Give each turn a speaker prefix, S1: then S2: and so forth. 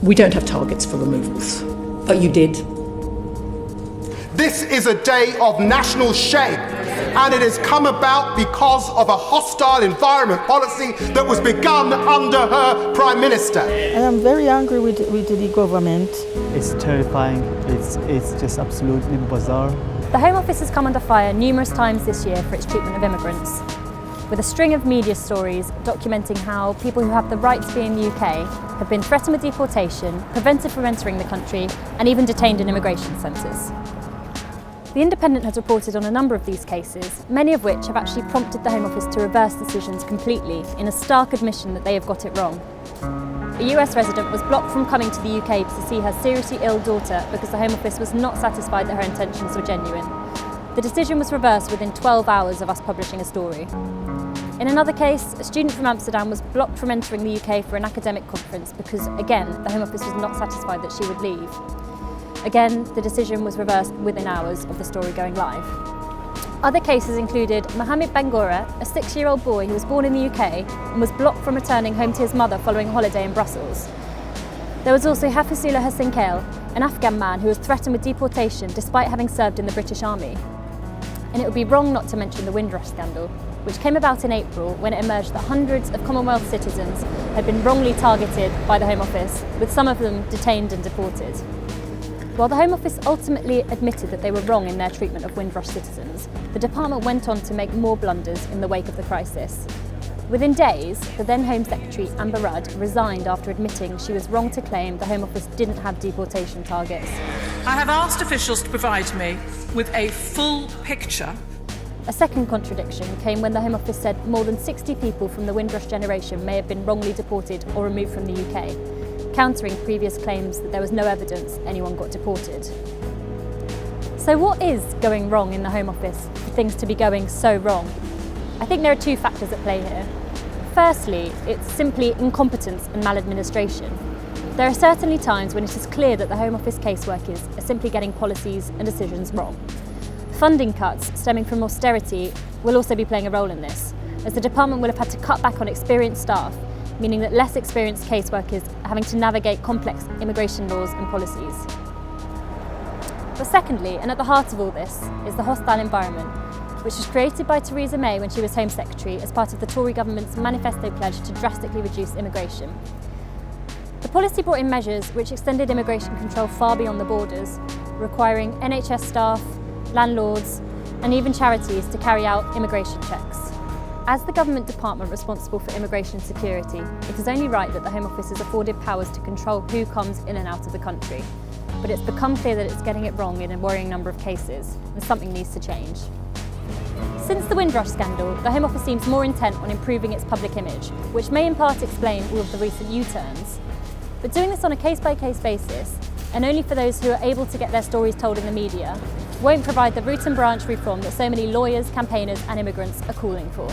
S1: We don't have targets for removals, but you did.
S2: This is a day of national shame, and it has come about because of a hostile environment policy that was begun under her Prime Minister.
S3: And I'm very angry with the government.
S4: It's terrifying. It's just absolutely bizarre.
S5: The Home Office has come under fire numerous times this year for its treatment of immigrants, with a string of media stories documenting how people who have the right to be in the UK have been threatened with deportation, prevented from entering the country, and even detained in immigration centres. The Independent has reported on a number of these cases, many of which have actually prompted the Home Office to reverse decisions completely, in a stark admission that they have got it wrong. A US resident was blocked from coming to the UK to see her seriously ill daughter because the Home Office was not satisfied that her intentions were genuine. The decision was reversed within 12 hours of us publishing a story. In another case, a student from Amsterdam was blocked from entering the UK for an academic conference because, again, the Home Office was not satisfied that she would leave. Again, the decision was reversed within hours of the story going live. Other cases included Mohamed Bangura, a 6-year-old boy who was born in the UK and was blocked from returning home to his mother following a holiday in Brussels. There was also Hafizullah Hassan-Kale, an Afghan man who was threatened with deportation despite having served in the British Army. And it would be wrong not to mention the Windrush scandal, which came about in April when it emerged that hundreds of Commonwealth citizens had been wrongly targeted by the Home Office, with some of them detained and deported. While the Home Office ultimately admitted that they were wrong in their treatment of Windrush citizens, the department went on to make more blunders in the wake of the crisis. Within days, the then Home Secretary, Amber Rudd, resigned after admitting she was wrong to claim the Home Office didn't have deportation targets.
S6: I have asked officials to provide me with a full picture.
S5: A second contradiction came when the Home Office said more than 60 people from the Windrush generation may have been wrongly deported or removed from the UK, countering previous claims that there was no evidence anyone got deported. So what is going wrong in the Home Office for things to be going so wrong? I think there are two factors at play here. Firstly, it's simply incompetence and maladministration. There are certainly times when it is clear that the Home Office caseworkers are simply getting policies and decisions wrong. Funding cuts stemming from austerity will also be playing a role in this, as the department will have had to cut back on experienced staff, meaning that less experienced caseworkers are having to navigate complex immigration laws and policies. But secondly, and at the heart of all this, is the hostile environment, which was created by Theresa May when she was Home Secretary as part of the Tory government's manifesto pledge to drastically reduce immigration. The policy brought in measures which extended immigration control far beyond the borders, requiring NHS staff, landlords, and even charities to carry out immigration checks. As the government department responsible for immigration security, it is only right that the Home Office is afforded powers to control who comes in and out of the country. But it's become clear that it's getting it wrong in a worrying number of cases, and something needs to change. Since the Windrush scandal, the Home Office seems more intent on improving its public image, which may in part explain all of the recent U-turns. But doing this on a case-by-case basis, and only for those who are able to get their stories told in the media, won't provide the root and branch reform that so many lawyers, campaigners and immigrants are calling for.